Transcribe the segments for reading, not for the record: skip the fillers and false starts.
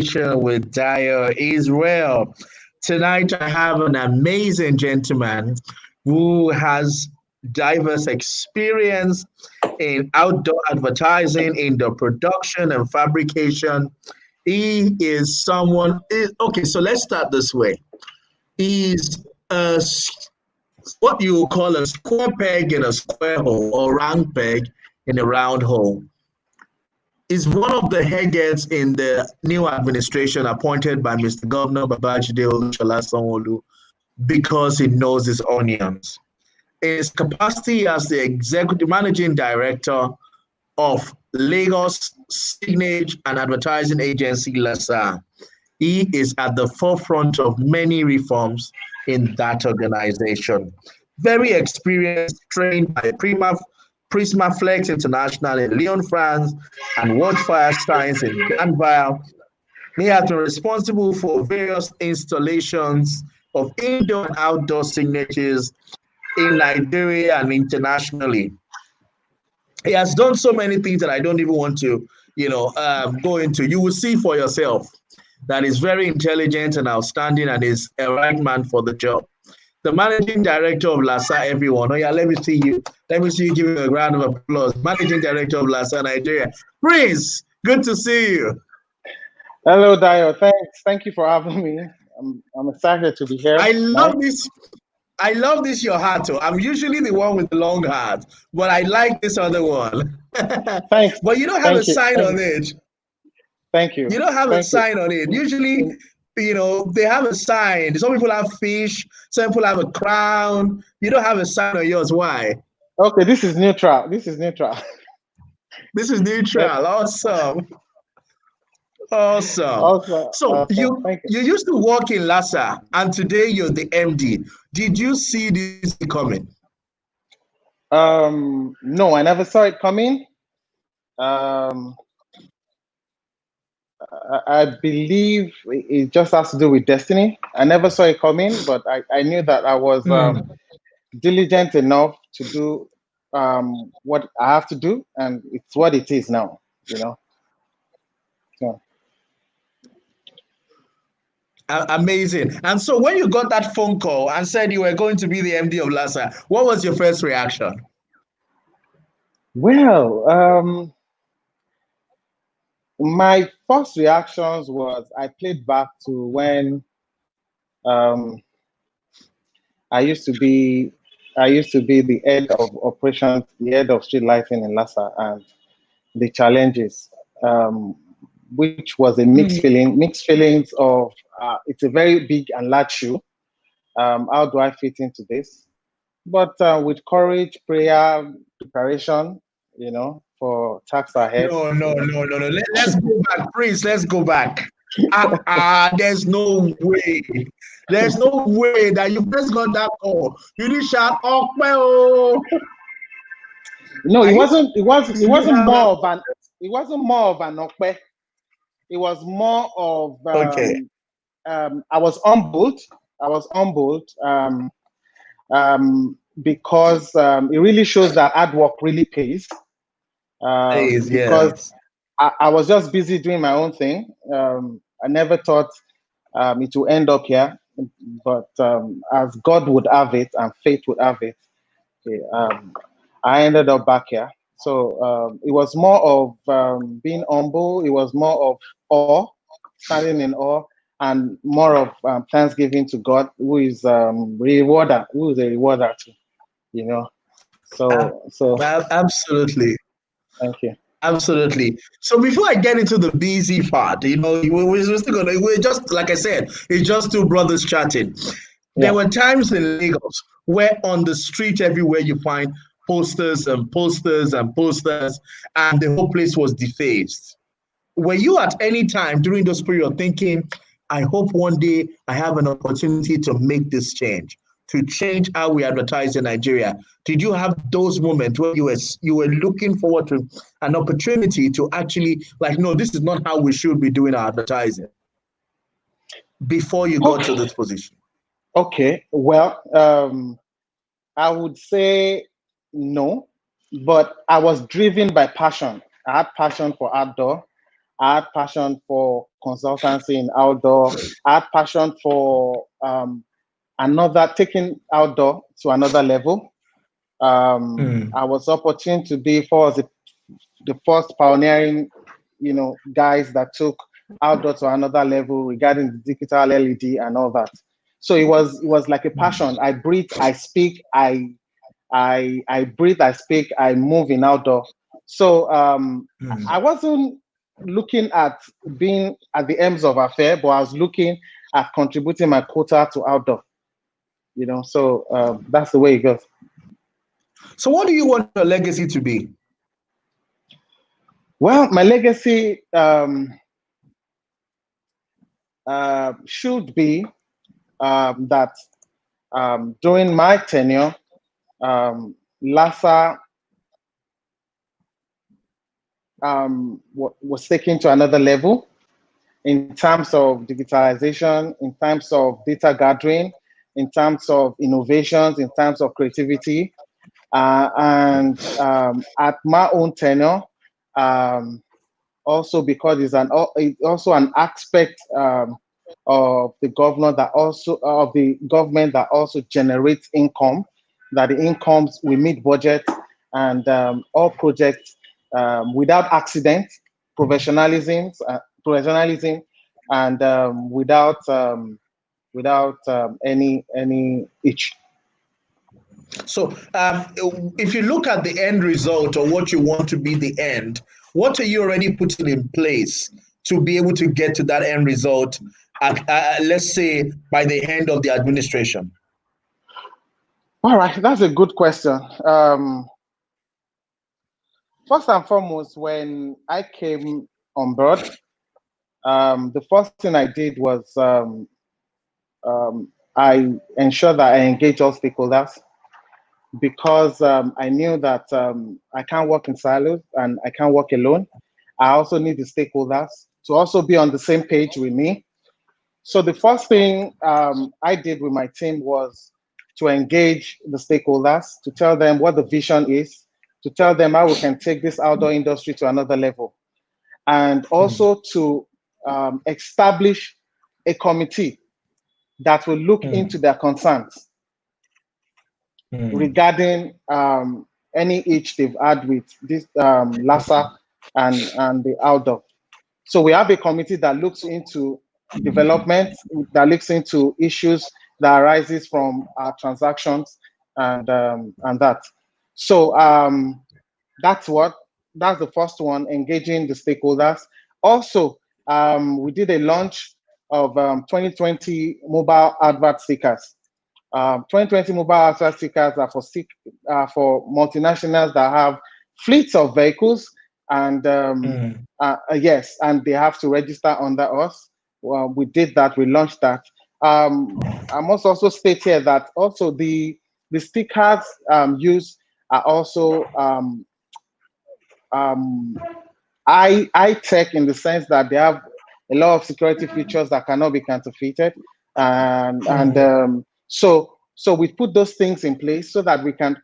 CovInspiration with Dayo Israel. Tonight I have an amazing gentleman who has diverse experience in outdoor advertising, in the production and fabrication. He is someone, okay, so let's start this way. He's what you call a square peg in a square hole or round peg in a round hole. Is one of the heads in the new administration appointed by Mr. Governor Babajide Olusola because he knows his onions. In his capacity as the executive managing director of Lagos Signage and Advertising Agency LASAA, he is at the forefront of many reforms in that organization. Very experienced, trained by Prisma Flex International in Lyon, France, and Wildfire Science in Danville. He has been responsible for various installations of indoor and outdoor signatures in Nigeria and internationally. He has done so many things that I don't even want to, go into. You will see for yourself that he's very intelligent and outstanding and is a right man for the job. The managing director of LASAA, everyone. Oh yeah, let me see you. Let me see you giving a round of applause. Managing director of LASAA Nigeria. Prince, good to see you. Hello, Dayo. Thanks. Thank you for having me. I'm excited to be here. I love this. I love this your hat. I'm usually the one with the long hat, but I like this other one. Thanks. But you don't have a sign on it. Thank you. You don't have a sign on it. Usually, they have a sign. Some people have fish. Some people have a crown. You don't have a sign on yours. Why? Okay, this is neutral. This is neutral. This is neutral. Awesome. Awesome. So you used to work in LASAA, and today you're the MD. Did you see this coming? No, I never saw it coming. I believe it just has to do with destiny. I never saw it coming, but I knew that I was diligent enough to do what I have to do, and it's what it is now, So. Amazing. And so when you got that phone call and said you were going to be the MD of LASAA, what was your first reaction? Well, my first reactions was I played back to when I used to be the head of operations, the head of street lighting in LASAA, and the challenges, which was a mixed feelings of it's a very big and large shoe. How do I fit into this? But with courage, prayer, preparation, for tax ahead. No. Let's go back, please. Let's go back. There's no way. There's no way that you first got that call. You didn't shout, "Oh, well." No, it wasn't more of an okpe. It was more of I was humbled. Because it really shows that hard work really pays. Because I was just busy doing my own thing. I never thought it would end up here, but as God would have it and fate would have it, I ended up back here. So it was more of being humble. It was more of awe, standing in awe, and more of thanksgiving to God, who is rewarder, who is a rewarder too. So absolutely. Thank you. Absolutely. So before I get into the busy part, we're just, like I said, it's just two brothers chatting. There were times in Lagos where on the street everywhere you find posters and posters and posters, and the whole place was defaced. Were you at any time during those period thinking, I hope one day I have an opportunity to make this change, to change how we advertise in Nigeria? Did you have those moments where you were looking forward to an opportunity to actually no, this is not how we should be doing our advertising before you got to this position? Okay, well, I would say no, but I was driven by passion. I had passion for outdoor. I had passion for consultancy in outdoor. I had passion for taking outdoor to another level. I was opportune to be the first pioneering, guys that took outdoor to another level regarding the digital LED and all that. So it was like a passion. I breathe, I speak, I breathe, I speak, I move in outdoor. So I wasn't looking at being at the ends of affair, but I was looking at contributing my quota to outdoor. So that's the way it goes. So what do you want your legacy to be? Well, my legacy should be that during my tenure, LASAA was taken to another level in terms of digitalization, in terms of data gathering, in terms of innovations, in terms of creativity. And at my own tenure, also because it's also an aspect of the government that also generates income, that the incomes will meet budget, and all projects without accident, professionalism, and without any itch. So if you look at the end result or what you want to be the end, what are you already putting in place to be able to get to that end result, let's say by the end of the administration? All right, that's a good question. First and foremost, when I came on board, the first thing I did was I ensured that I engage all stakeholders, because I knew that I can't work in silos and I can't work alone. I also need the stakeholders to also be on the same page with me. So the first thing I did with my team was to engage the stakeholders, to tell them what the vision is, to tell them how we can take this outdoor industry to another level, and also to establish a committee that will look into their concerns regarding any itch they've had with this LASAA and the outdoor. So we have a committee that looks into development, that looks into issues that arises from our transactions and that. So that's the first one, engaging the stakeholders. Also, we did a launch of 2020 mobile advert stickers. 2020 mobile advert stickers are for multinationals that have fleets of vehicles, and yes, and they have to register under us. Well, we did that. We launched that. I must also state here that also the stickers used are also high tech, in the sense that they have a lot of security features that cannot be counterfeited, and so we put those things in place so that we can,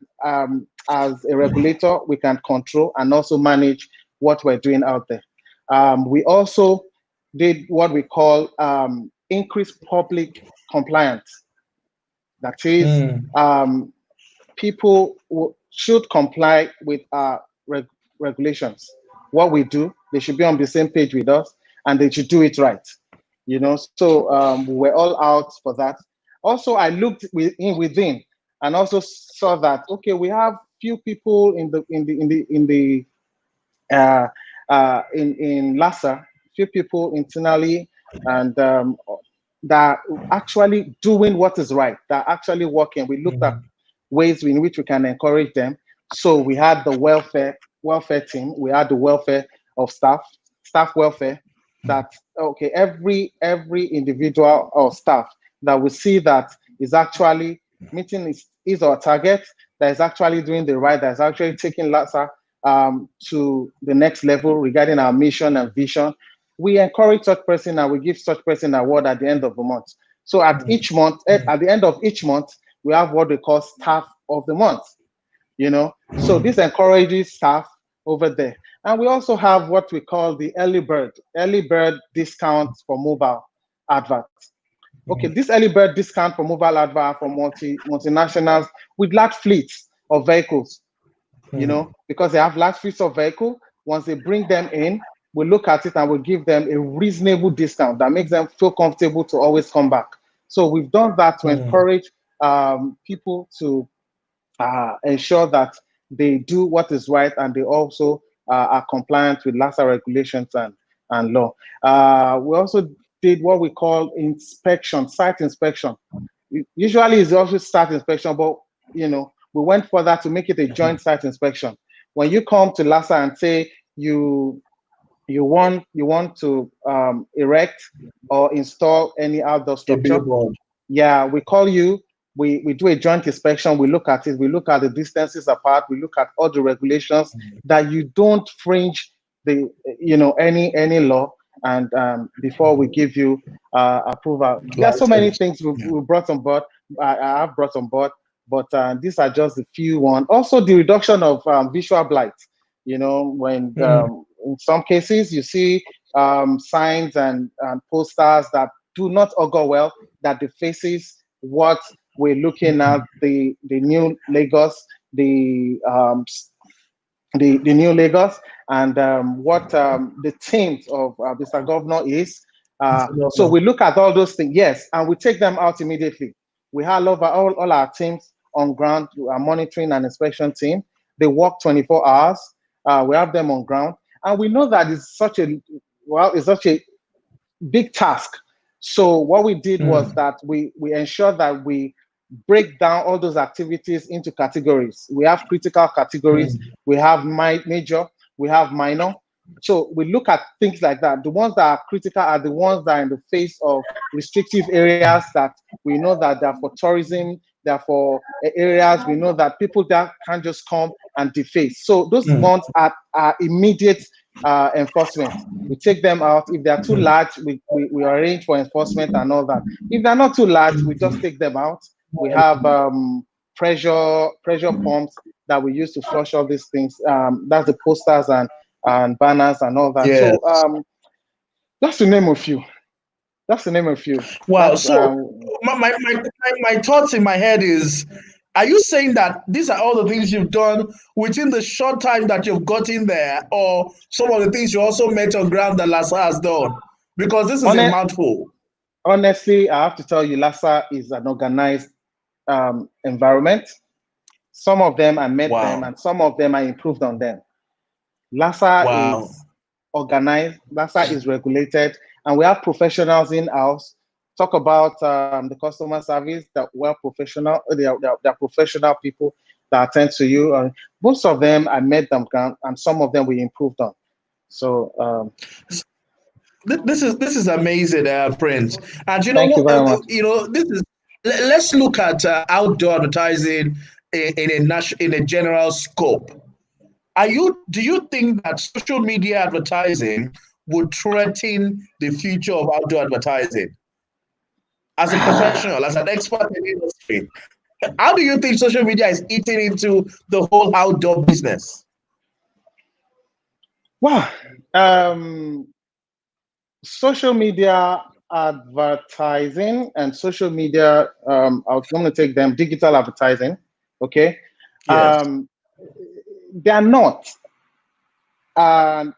as a regulator, we can control and also manage what we're doing out there. We also did what we call increased public compliance. That is, people should comply with our regulations. What we do, they should be on the same page with us, and they should do it right. So we're all out for that. Also, I looked within and also saw that, okay, we have few people in LASAA, few people internally, and that are actually doing what is right, that are actually working. We looked at ways in which we can encourage them. So we had the welfare team, we had the welfare of staff welfare, that, okay, every individual or staff that we see that is actually meeting his or target, that is actually doing the right, that is actually taking LASAA to the next level regarding our mission and vision, we encourage such person and we give such person an award at the end of the month. So at each month, at the end of each month, we have what we call staff of the month. So this encourages staff over there. And we also have what we call the early bird discounts for mobile adverts. Okay, this early bird discount for mobile advert for multinationals with large fleets of vehicles, because they have large fleets of vehicle. Once they bring them in, we look at it and we give them a reasonable discount that makes them feel comfortable to always come back. So we've done that to encourage people to ensure that they do what is right, and they also are compliant with LASAA regulations and law. We also did what we call inspection, site inspection. Usually it's also site inspection, but we went further to make it a joint site inspection. When you come to LASAA and say you want to erect or install any outdoor structure, we call you. We do a joint inspection. We look at it. We look at the distances apart. We look at all the regulations that you don't fringe any law. And before we give you approval, there are so many things we brought on board. I have brought on board, but these are just a few ones. Also, the reduction of visual blight. When in some cases you see signs and posters that do not augur well, that the faces what we're looking at, the new Lagos, the new Lagos, and what the themes of Mr. Governor is. So we look at all those things, yes, and we take them out immediately. We have all our teams on ground, our monitoring and inspection team. They work 24 hours. We have them on ground, and we know that it's such a big task. So what we did was that we ensured that we break down all those activities into categories. We have critical categories, we have major, we have minor. So we look at things like that. The ones that are critical are the ones that are in the face of restrictive areas that we know that they're for tourism, they're for areas we know that people that can't just come and deface. So those ones are immediate enforcement. We take them out. If they are too large, we arrange for enforcement and all that. If they're not too large, we just take them out. We have pressure pumps that we use to flush all these things. That's the posters and banners and all that. Yes. So that's to name a few. Wow. So my thoughts in my head is, are you saying that these are all the things you've done within the short time that you've got in there, or some of the things you also met on ground that LASAA has done? Because this is a mouthful. Honestly, I have to tell you, LASAA is an organized environment. Some of them I met them, and some of them I improved on them. LASAA is organized, LASAA is regulated, and we have professionals in-house. Talk about the customer service, that we're professional, they're professional people that attend to you. Most of them I met them, and some of them we improved on. So this is amazing, Prince. And thank you very much. This is. Let's look at outdoor advertising in a general scope. Do you think that social media advertising would threaten the future of outdoor advertising? As a professional, as an expert in the industry, how do you think social media is eating into the whole outdoor business? Wow. Social media advertising and social media, I'm going to take them, digital advertising, okay? Yes. They are not.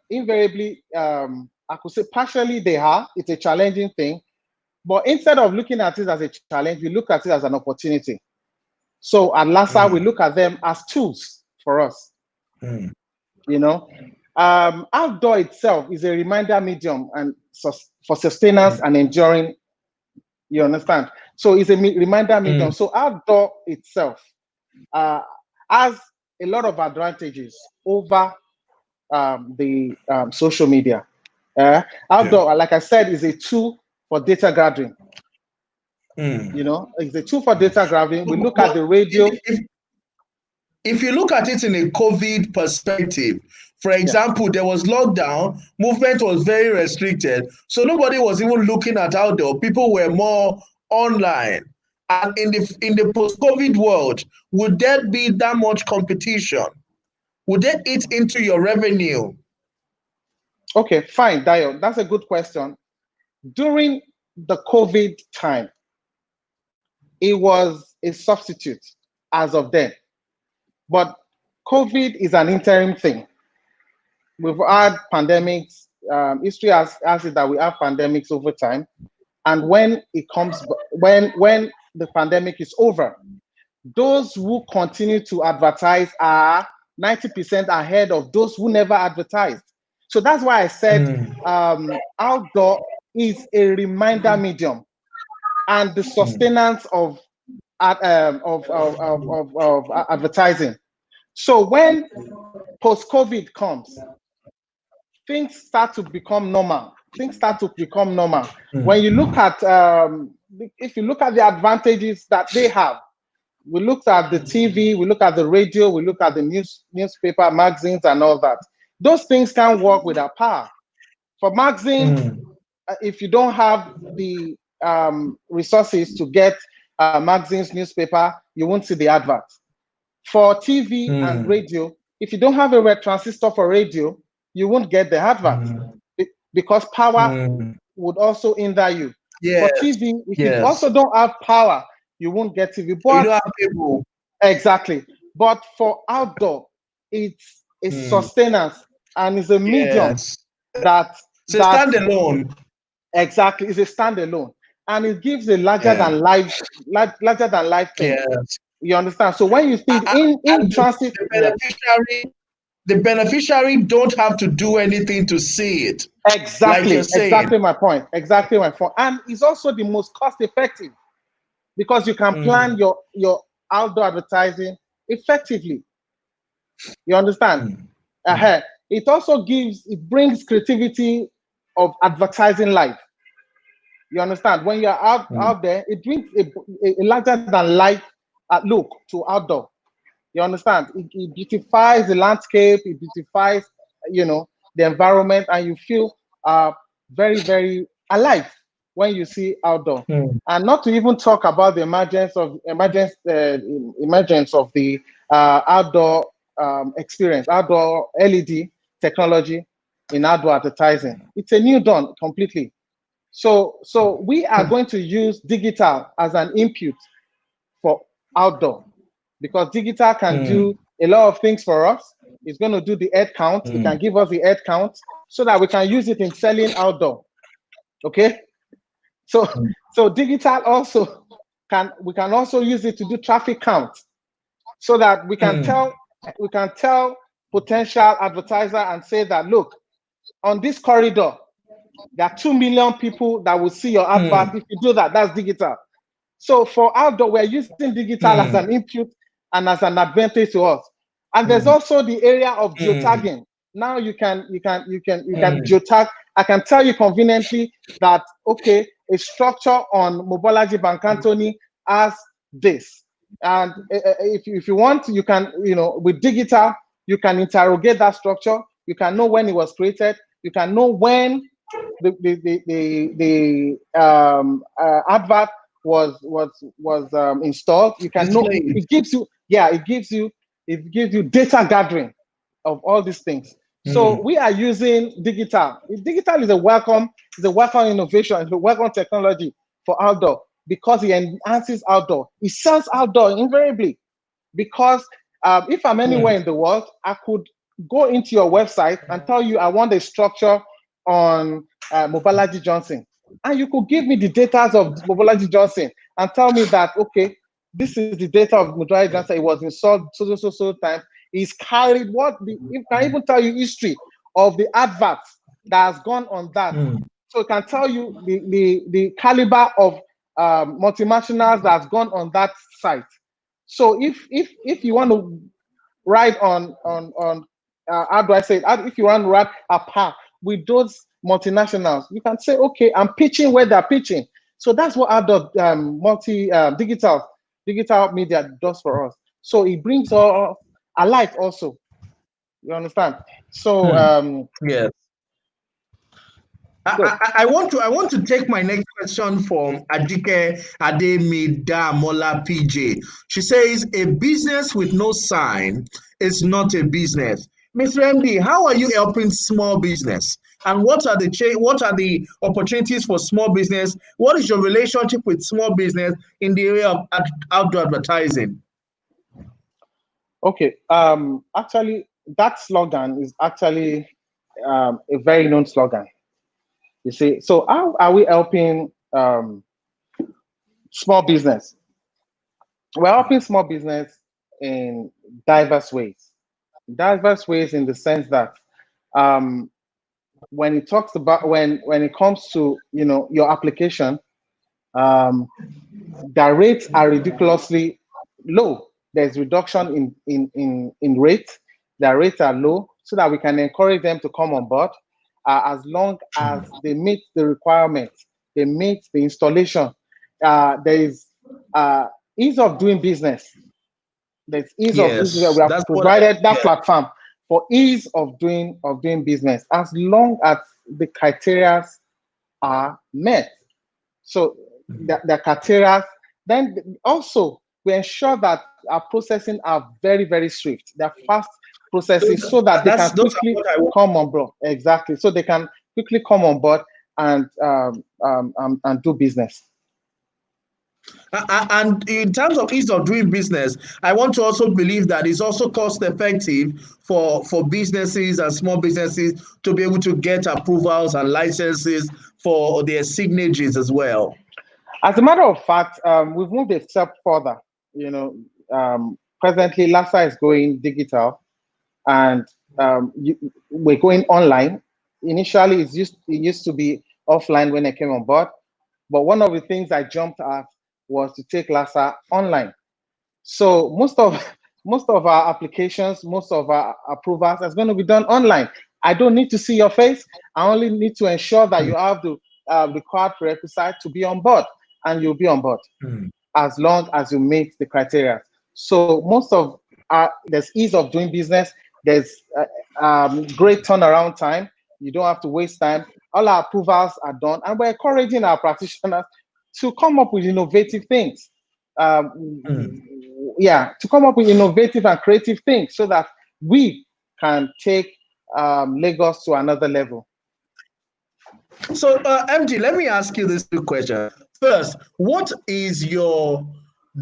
Invariably, I could say partially they are. It's a challenging thing. But instead of looking at it as a challenge, we look at it as an opportunity. So at LASAA, we look at them as tools for us. Outdoor itself is a reminder medium and for sustenance and enduring. You understand? So it's a reminder medium. So outdoor itself has a lot of advantages over the social media. Outdoor, like I said, is a tool for data gathering. It's a tool for data gathering. We look at the radio. If you look at it in a COVID perspective, for example, there was lockdown, movement was very restricted, so nobody was even looking at outdoor. People were more online. And in the post-COVID world, would there be that much competition? Would that eat into your revenue Okay, fine, Dayo. That's a good question. During the COVID time, it was a substitute as of then. But COVID is an interim thing. We've had pandemics. History has it that we have pandemics over time. And when it comes, when the pandemic is over, those who continue to advertise are 90% ahead of those who never advertised. So that's why I said outdoor is a reminder medium, and the sustenance of advertising. So when post-COVID comes, things start to become normal. When you look at, if you look at the advantages that they have, we looked at the TV, we look at the radio, we look at the newspaper, magazines, and all that. Those things can work with our power. For magazine, if you don't have the resources to get magazines, newspaper, you won't see the adverts. For TV and radio, if you don't have a red transistor for radio, you won't get the adverts because power would also hinder you. Yes. For TV, if you also don't have power, you won't get TV. But you don't have people. Exactly. But for outdoor, it's a sustenance and it's a medium that it's a standalone. Exactly, it's a standalone, and it gives a larger than life thing. Yes. You understand? So when you see it in transit, the beneficiary don't have to do anything to see it. Exactly, like exactly my point. Exactly my point. And it's also the most cost effective because you can plan your outdoor advertising effectively. You understand? It also brings creativity of advertising life. You understand? When you're out there, it brings a larger than life look to outdoor. You understand? It beautifies the landscape, it beautifies, the environment, and you feel very, very alive when you see outdoor. And not to even talk about the emergence of the outdoor experience, outdoor LED technology in outdoor advertising. It's a new dawn completely. So we are going to use digital as an input for outdoor because digital can do a lot of things for us. It's going to do the head count. It can give us the head count so that we can use it in selling outdoor. Okay. So digital also we can also use it to do traffic count so that we can tell potential advertiser and say that, look, on this corridor, there are 2 million people that will see your advert. If you do that, that's digital. So for outdoor, we're using digital as an input and as an advantage to us. And there's also the area of geotagging. Now you can geotag. I can tell you conveniently that, okay, a structure on Mobolaji Bankantoni has this. And if you want, you can, with digital, you can interrogate that structure. You can know when it was created. You can know when the advert was installed. You can know. It gives you data gathering of all these things. So we are using digital. Digital is a welcome innovation, it's a welcome technology for outdoor because it enhances outdoor. It sells outdoor invariably because if I'm anywhere in the world, I could go into your website and tell you I want a structure on Mobolaji Johnson. And you could give me the data of Mobolaji Johnson and tell me that, okay, this is the data of Mobolaji Johnson. It was installed so time. It's carried it can even tell you history of the adverts that has gone on that. So it can tell you the caliber of multinationals that has gone on that site. So if you want to ride on how do I say it? If you want to ride a path with those multinationals, you can say, okay, I'm pitching where they're pitching. So that's what outdoor digital media does for us. So it brings us alive also. You understand? So yes. I want to take my next question from Adike Ademida Mola PJ. She says, a business with no sign is not a business. Mr. MD, how are you helping small business? And what are the opportunities for small business? What is your relationship with small business in the area of outdoor advertising? Okay. Actually, that slogan is actually a very known slogan. You see, so how are we helping small business? We're helping small business in diverse ways. Diverse ways in the sense that um, when it talks about when it comes to your application, um, the rates are ridiculously low. There's reduction in rates. The rates are low so that we can encourage them to come on board as long as they meet the requirements, they meet the installation. There is ease of doing business. There's ease of business. Yes, We have that's what. provided that Yeah. platform for ease of doing business as long as the criteria are met. So the criteria, then also we ensure that our processing are very, very swift. They're fast processing so that they can Those are quickly what I want. come on board. Exactly. So they can quickly come on board and do business. And in terms of ease of doing business, I want to also believe that it's also cost effective for businesses and small businesses to be able to get approvals and licenses for their signages as well. As a matter of fact, we've moved a step further. Presently, LASAA is going digital, and we're going online. Initially, it used to be offline when I came on board, but one of the things I jumped at was to take LASAA online. So most of our applications, most of our approvals is going to be done online. I don't need to see your face. I only need to ensure that you have the required prerequisite to be on board, and you'll be on board as long as you meet the criteria. So most of there's ease of doing business. There's great turnaround time. You don't have to waste time. All our approvals are done, and we're encouraging our practitioners to come up with innovative things. To come up with innovative and creative things so that we can take Lagos to another level. So, MD, let me ask you this two questions. First, what is your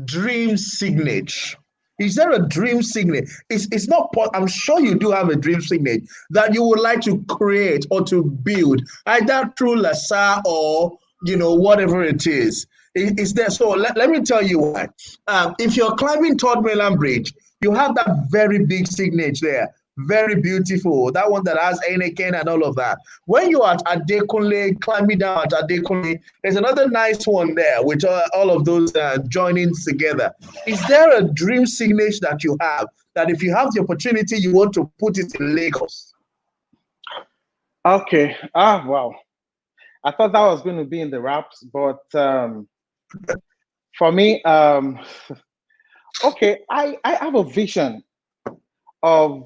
dream signage? Is there a dream signage? It's not. I'm sure you do have a dream signage that you would like to create or to build, either through LASAA or whatever it is. Is there? So let me tell you why. If you're climbing Third Mainland Bridge, you have that very big signage there. Very beautiful. That one that has Heineken and all of that. When you're at Adekunle, climbing down at Adekunle, there's another nice one there with all of those joining together. Is there a dream signage that you have that if you have the opportunity, you want to put it in Lagos? Okay. Wow. I thought that was going to be in the raps, but for me, okay, I have a vision of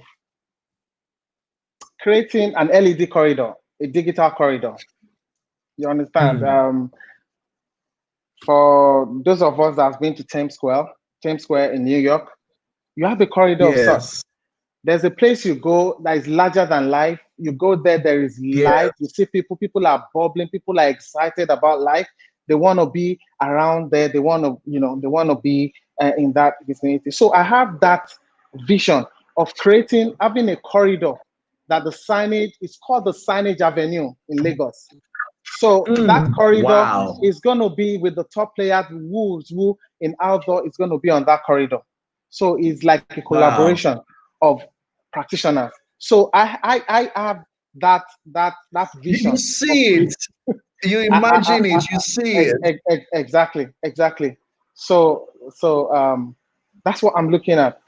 creating an LED corridor, a digital corridor. You understand? For those of us that have been to Times Square in New York, you have a corridor of sorts. There's a place you go that is larger than life. You go there, there is life. You see people are bubbling, people are excited about life. They want to be around there. They want to be in that vicinity. So I have that vision of having a corridor that the signage is called the Signage Avenue in Lagos. So that corridor is going to be with the top players who in outdoor is going to be on that corridor. So it's like a collaboration of practitioners. So I have that vision. You see it, you imagine it, you see it. Exactly. So that's what I'm looking at,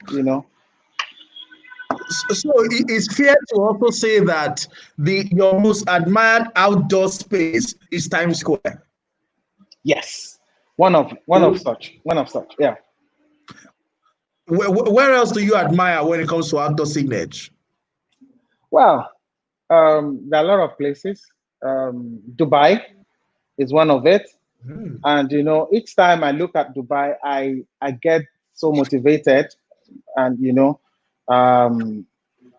So it's fair to also say that your most admired outdoor space is Times Square. Yes, one of such. Yeah. Where else do you admire when it comes to outdoor signage? Well, there are a lot of places. Dubai is one of it. And each time I look at Dubai, I get so motivated, and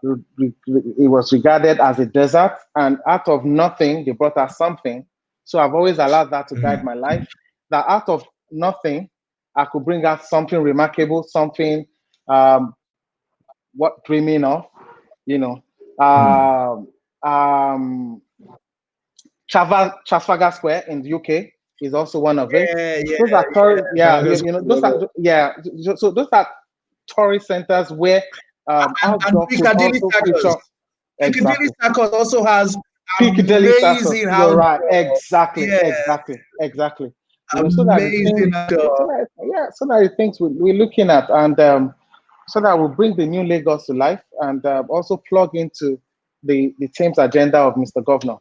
it was regarded as a desert, and out of nothing, they brought us something. So I've always allowed that to guide my life. That out of nothing, I could bring out something remarkable, something what dreaming of, you know. Um, Trafalgar Square in the UK is also one of it. Those are tourist, those are So those are tourist centers where And outdoor could Piccadilly also Circus. feature. Piccadilly Exactly. Circus also has Piccadilly Circus. amazing You're right. outdoor. Exactly. Yeah, Exactly. Exactly. So that the things, amazing outdoor. so that the things we're looking at, and so that will bring the new Lagos to life, and also plug into the team's agenda of Mr. Governor.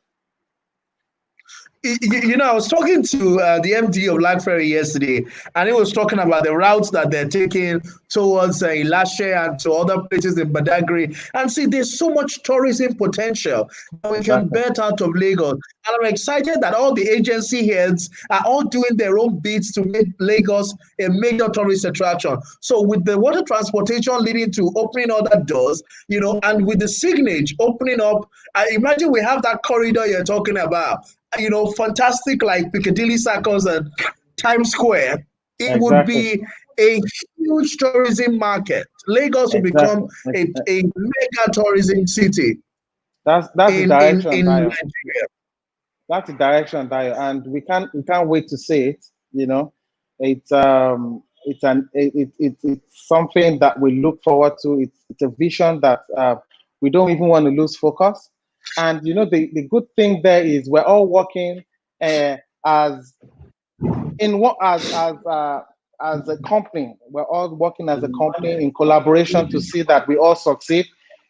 I was talking to the MD of LASAA yesterday, and he was talking about the routes that they're taking towards LASAA and to other places in Badagry. And see, there's so much tourism potential that we can Exactly. bet out of Lagos. And I'm excited that all the agency heads are all doing their own bits to make Lagos a major tourist attraction. So with the water transportation leading to opening other doors, and with the signage opening up, I imagine we have that corridor you're talking about. Fantastic like Piccadilly Circus and Times Square. It would Exactly. be a huge tourism market. Lagos will become Exactly. a mega tourism city That's the in direction, Dayo. Nigeria. That's the direction, Dayo, and we can't wait to see it. It's something that we look forward to. It's a vision that we don't even want to lose focus. And the good thing there is we're all working as in what as a company. We're all working as a company in collaboration to see that we all succeed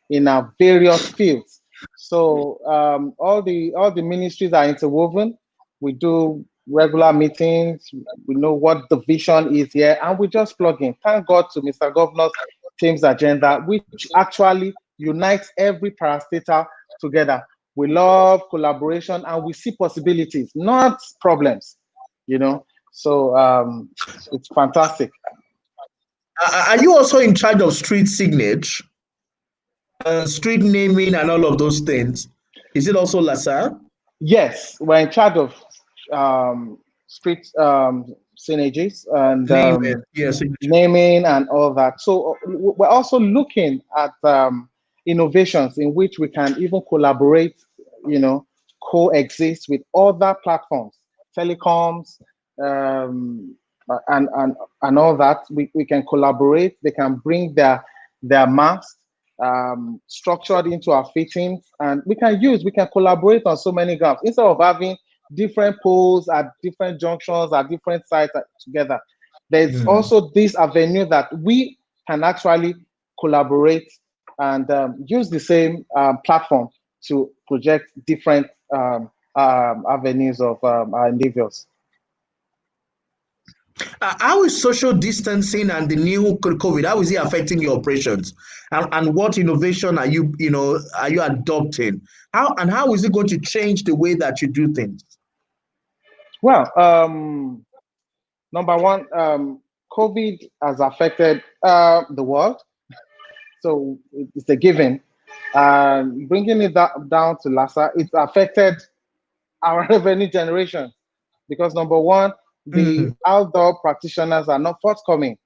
in our various fields. So all the ministries are interwoven. We do regular meetings. We know what the vision is here, and we just plug in. Thank God to Mr. Governor's team's agenda, which actually unites every parastatal together. We love collaboration, and we see possibilities, not problems. So it's fantastic. Are you also in charge of street signage, street naming, and all of those things? Is it also LASAA? Yes, we're in charge of street synergies and Naming, yes. naming and all that. So we're also looking at innovations in which we can even collaborate, coexist with other platforms, telecoms, and all that. We can collaborate. They can bring their mass structured into our fittings, and we can collaborate on so many grounds instead of having different poles at different junctions at different sites together. There's also this avenue that we can actually collaborate and use the same platform to project different avenues of our endeavors. How is social distancing and the new COVID, how is it affecting your operations? And what innovation are you adopting? How is it going to change the way that you do things? Well, number one, COVID has affected the world, so it's a given. Bringing it down to LASAA, it's affected our revenue generation because number one, the outdoor practitioners are not forthcoming.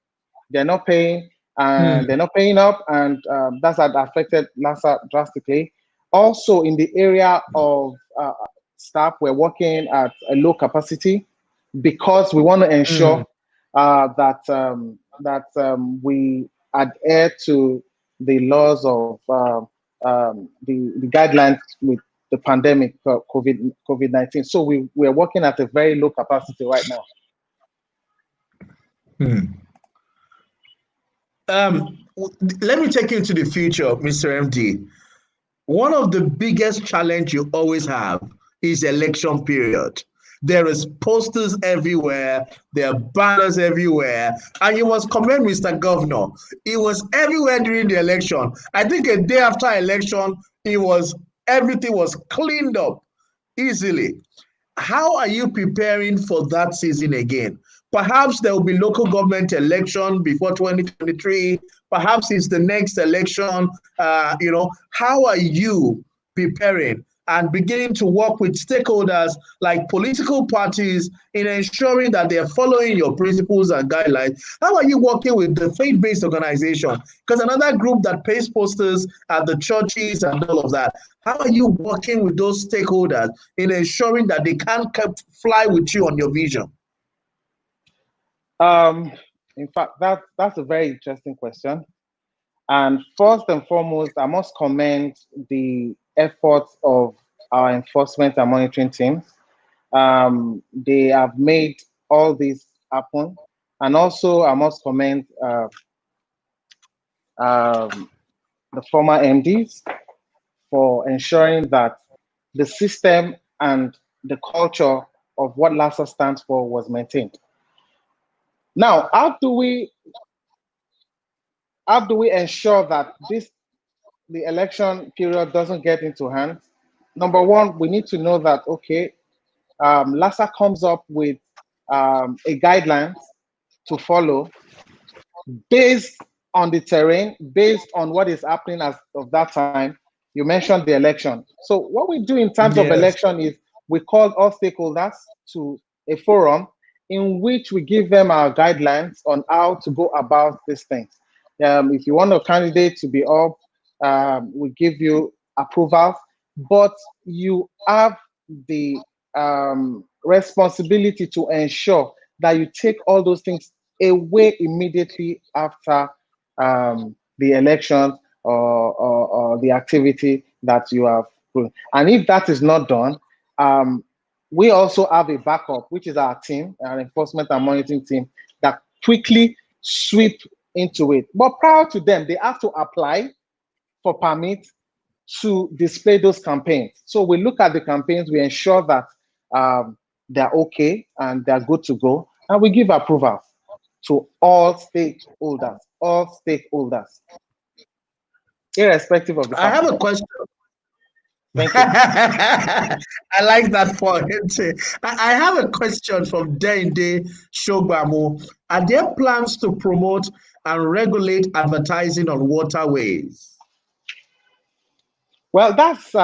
They're not paying, and they're not paying up, and that's affected LASAA drastically. Also, in the area of staff, we're working at a low capacity because we want to ensure that we adhere to the laws of the guidelines with the pandemic COVID-19. So we're working at a very low capacity right now. Let me take you into the future, Mr. MD. One of the biggest challenge you always have is election period. There is posters everywhere, there are banners everywhere, and you must commend Mr. Governor. He was everywhere during the election. I think a day after election, everything was cleaned up easily. How are you preparing for that season again? Perhaps there will be local government election before 2023. perhaps it's the next election. How are you preparing and beginning to work with stakeholders like political parties in ensuring that they're following your principles and guidelines? How are you working with the faith-based organization? Because another group that pays posters at the churches and all of that. How are you working with those stakeholders in ensuring that they can fly with you on your vision? In fact, that's a very interesting question. And first and foremost, I must commend the efforts of our enforcement and monitoring teams. They have made all this happen. And also, I must commend the former MDs for ensuring that the system and the culture of what LASAA stands for was maintained. Now, how do we ensure that the election period doesn't get into hands? Number one, we need to know that, okay, LASAA comes up with a guidelines to follow based on the terrain, based on what is happening as of that time. You mentioned the election. So what we do in terms of Yes. election is we call all stakeholders to a forum in which we give them our guidelines on how to go about these things. If you want a candidate to be up, we give you approvals, but you have the responsibility to ensure that you take all those things away immediately after the election or the activity that you have put. And if that is not done, we also have a backup, which is our team, our enforcement and monitoring team, that quickly sweep into it. But prior to them, they have to apply for permit to display those campaigns. So we look at the campaigns, we ensure that they're okay and they're good to go, and we give approvals to all stakeholders, irrespective of the I have party. a question. Thank you. I like that point. I have a question from Dende Shogbamu. Are there plans to promote and regulate advertising on waterways? Well, that's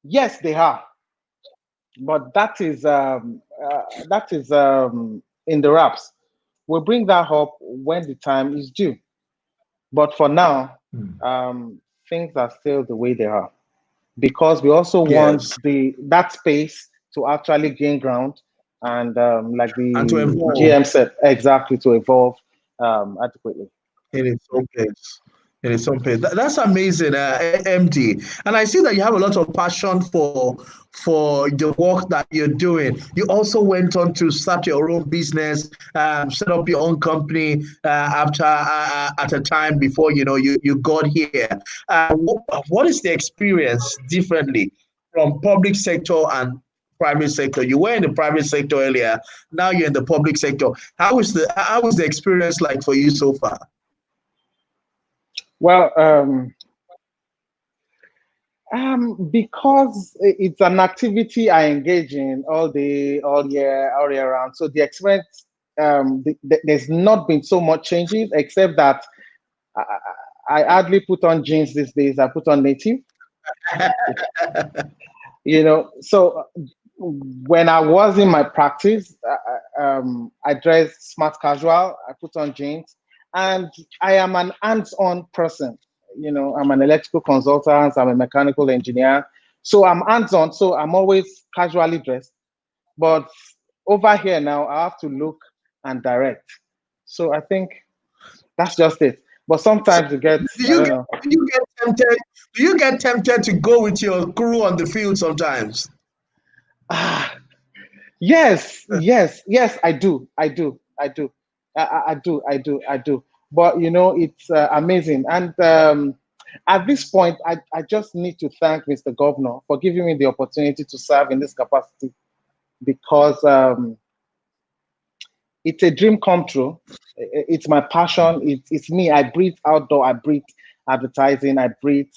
yes, they are, but that is in the wraps. We'll bring that up when the time is due. But for now, things are still the way they are, because we also want Yes. that space to actually gain ground and like And to the evolve GM said, exactly, to evolve adequately. in its own place. In its own place. That's amazing, MD. And I see that you have a lot of passion for the work that you're doing. You also went on to start your own business, set up your own company after at a time before you got here. What is the experience differently from public sector and private sector? You were in the private sector earlier. Now you're in the public sector. How is the experience like for you so far? Well, because it's an activity I engage in all day, all year round. So the experience, there's not been so much changes, except that I, I hardly put on jeans these days. I put on native. So when I was in my practice, I dressed smart casual. I put on jeans, and I am an hands-on person. I'm an electrical consultant. I'm a mechanical engineer, so I'm hands-on. So I'm always casually dressed. But over here now, I have to look and direct. So I think that's just it. But sometimes you get, Do I you don't get know. do you get tempted? Do you get tempted to go with your crew on the field sometimes? Ah, yes, I do. I do. But it's amazing. And at this point, I just need to thank Mr. Governor for giving me the opportunity to serve in this capacity, because it's a dream come true. It's my passion. It's me. I breathe outdoor. I breathe advertising. I breathe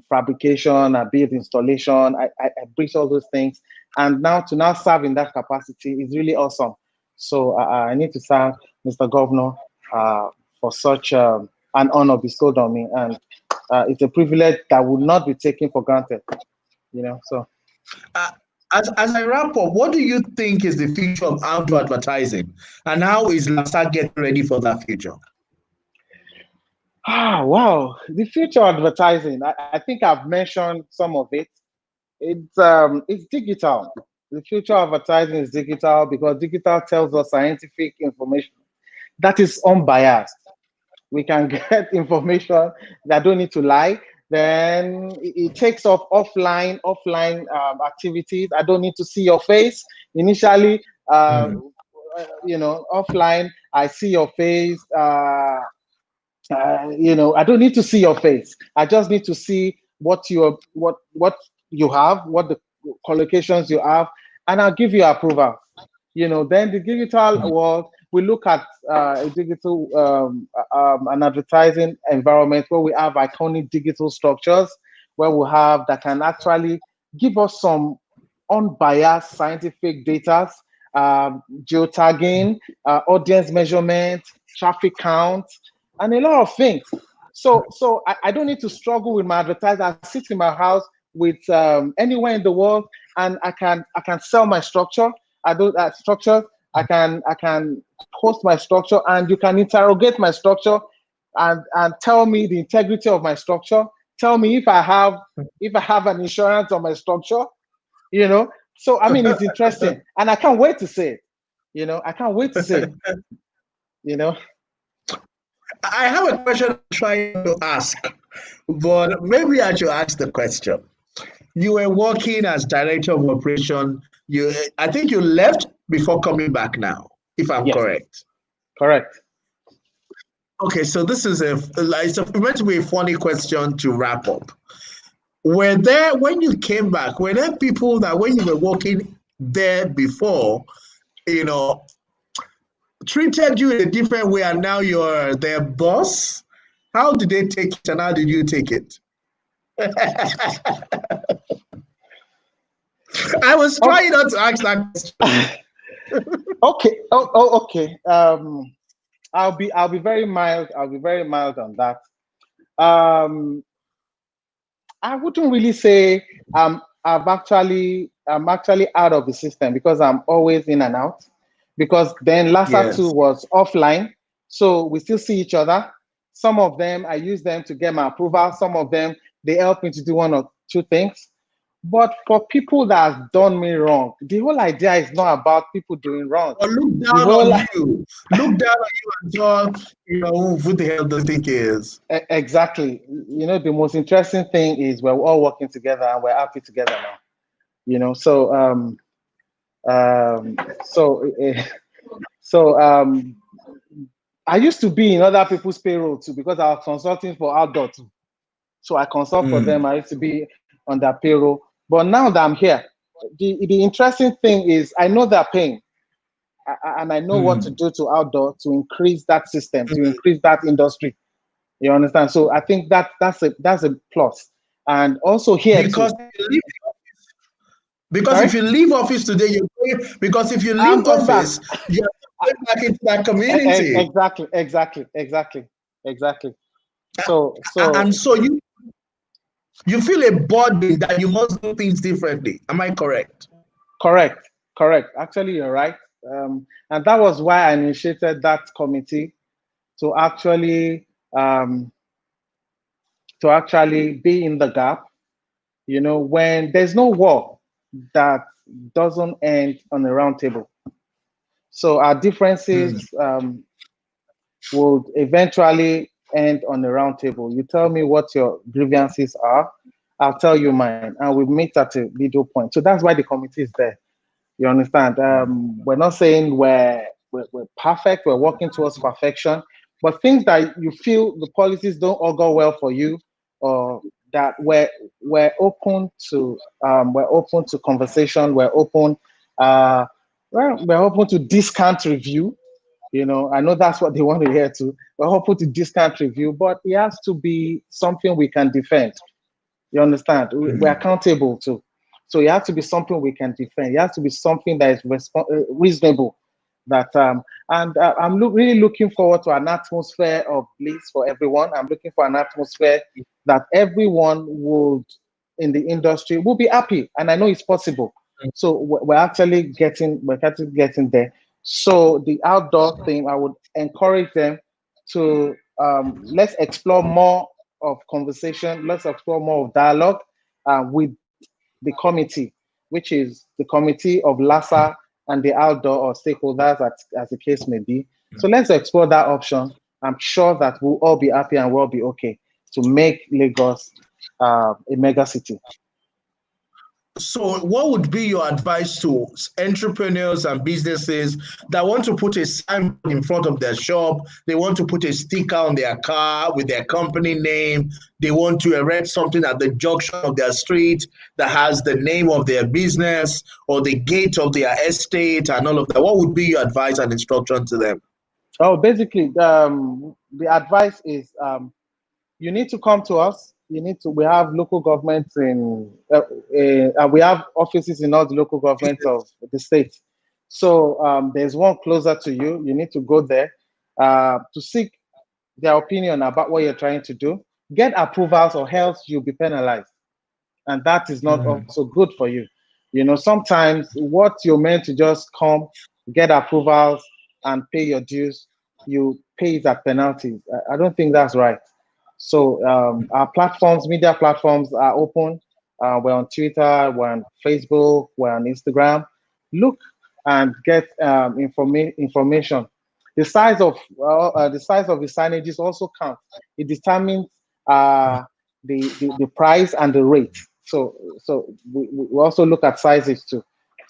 fabrication. I breathe installation. I breathe all those things. And now to serve in that capacity is really awesome. So I need to thank Mr. Governor for such an honor bestowed on me, and it's a privilege that would not be taken for granted. So. Uh, as I wrap up, what do you think is the future of outdoor advertising, and how is LASAA getting ready for that future? Wow, the future of advertising. I think I've mentioned some of it. It's digital. The future of advertising is digital because digital tells us scientific information that is unbiased. We can get information that don't need to lie. Then it takes off offline activities. I don't need to see your face initially. Offline, I see your face. I don't need to see your face. I just need to see what you have, what the collocations you have, and I'll give you approval. Then the digital world, we look at a digital an advertising environment where we have iconic digital structures where we have that can actually give us some unbiased scientific data, geotagging, audience measurement, traffic count, and a lot of things. So I don't need to struggle with my advertiser. I sit in my house with anywhere in the world, and I can sell my structure. I do that structure. I can post my structure, and you can interrogate my structure, and tell me the integrity of my structure. Tell me if I have an insurance on my structure. So I mean, it's interesting, and I can't wait to see it. I can't wait to see it. I have a question I'm trying to ask, but maybe I should ask the question. You were working as director of operation. I think you left before coming back now, if I'm Yes. correct. Correct. Okay, so this is it's meant to be a funny question to wrap up. Were there, when you came back, were there people that when you were working there before, treated you in a different way and now you're their boss? How did they take it and how did you take it? I was trying not to ask that question. Okay. Okay. I'll be very mild. I'll be very mild on that. I wouldn't really say I'm actually out of the system because I'm always in and out. Because then LASAA 2 was offline, so we still see each other. Some of them I use them to get my approval. Some of them they help me to do one or two things. But for people that have done me wrong, the whole idea is not about people doing wrong. Or look down on you. Look down on you and tell, who the hell do you think is? Exactly. The most interesting thing is we're all working together and we're happy together now. I used to be in other people's payroll too because I was consulting for outdoor too. So I consult for them. I used to be on their payroll. But now that I'm here, the interesting thing is I know their pain. And I know what to do to outdoor to increase that system, to increase that industry. You understand? So I think that's a plus. And also here because too. If you leave office today, you're going, because if you leave office, you're going back into that community. Exactly. So you feel a burden that you must do things differently. Am I correct? Correct. Actually, you're right. And that was why I initiated that committee to actually be in the gap. When there's no war that doesn't end on a round table. So our differences will eventually end on the round table. You tell me what your grievances are, I'll tell you mine, and we meet at a middle point. So that's why the committee is there. You understand? We're not saying we're perfect. We're working towards perfection, but things that you feel the policies don't all go well for you, or that we're open to conversation. We're open to discount review. I know that's what they want to hear too. We're open to discount review, but it has to be something we can defend. You understand? We're accountable too. So it has to be something we can defend. It has to be something that is reasonable, that And I'm really looking forward to an atmosphere of bliss for everyone. I'm looking for an atmosphere that everyone would in the industry will be happy, and I know it's possible. So we're actually getting there. So the outdoor thing, I would encourage them to let's explore more of conversation, let's explore more of dialogue with the committee, which is the committee of LASAA and the outdoor or stakeholders, as the case may be. So let's explore that option. I'm sure that we'll all be happy and we'll be okay to make Lagos a mega city. So, what would be your advice to entrepreneurs and businesses that want to put a sign in front of their shop? They want to put a sticker on their car with their company name. They want to erect something at the junction of their street that has the name of their business or the gate of their estate and all of that. What would be your advice and instruction to them? Oh, basically, the advice is you need to come to us. We have local governments we have offices in all the local governments of the state. So there's one closer to you. You need to go there to seek their opinion about what you're trying to do. Get approvals, or else you'll be penalized. And that is not also good for you. Sometimes what you're meant to just come, get approvals, and pay your dues, you pay it at penalties. I don't think that's right. So our platforms, media platforms, are open. We're on Twitter, we're on Facebook, we're on Instagram. Look and get information. The size of the signages also counts. It determines the price and the rate. So we also look at sizes too.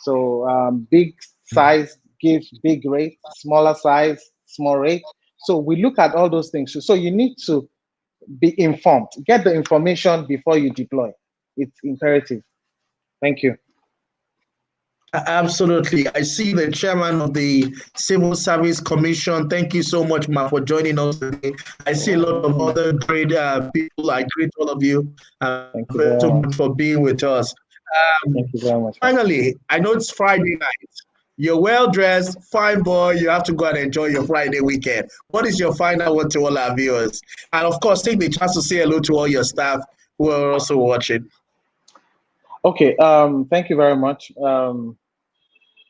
So big size gives big rate, smaller size, small rate. So we look at all those things. So you need to be informed. Get the information before you deploy. It's imperative. Thank you. Absolutely. I see the chairman of the Civil Service Commission. Thank you so much, Ma, for joining us today. I see a lot of other great people. I greet all of you. Thank you Very very so much. much for being with us. Thank you very much. Finally, I know it's Friday night. You're well dressed, fine boy. You have to go and enjoy your Friday weekend. What is your final word to all our viewers? And of course, take the chance to say hello to all your staff who are also watching. Okay. Thank you very much.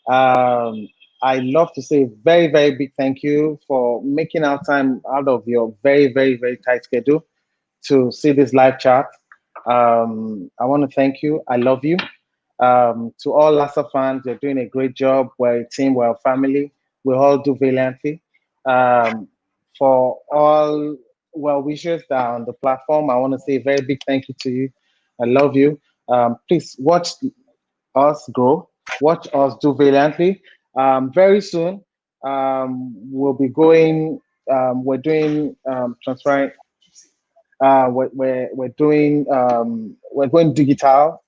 I love to say very, very big thank you for making our time out of your very, very, very tight schedule to see this live chat. I want to thank you. I love you. To all LASAA fans, you're doing a great job. We're a team, we're a family. We all do valiantly. For all well wishers that are on the platform, I want to say a very big thank you to you. I love you. Please watch us grow, watch us do valiantly. Very soon, we'll be going. We're doing transparent. We're going digital.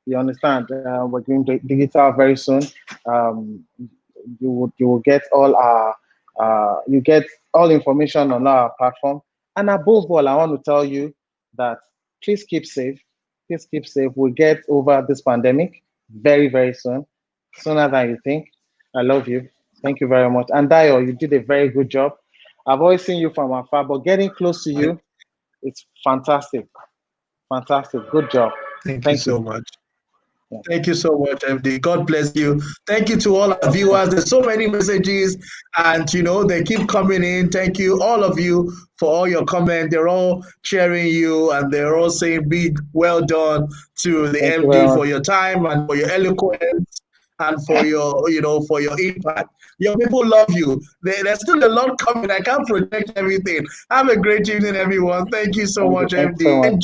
You understand? We're going digital very soon. You will get all you get all information on our platform. And above all, I want to tell you that please keep safe. Please keep safe. We'll get over this pandemic very, very soon, sooner than you think. I love you. Thank you very much. And Dayo, you did a very good job. I've always seen you from afar, but getting close to you, it's fantastic. Fantastic. Good job. Thank you so much. Thank you so much, MD. God bless you. Thank you to all our viewers. There's so many messages, and they keep coming in. Thank you, all of you, for all your comments. They're all cheering you, and they're all saying big well done to the MD for your time and for your eloquence and for your, for your impact. Your people love you. There's still a lot coming. I can't project everything. Have a great evening, everyone. Thank you so much, MD. Enjoy.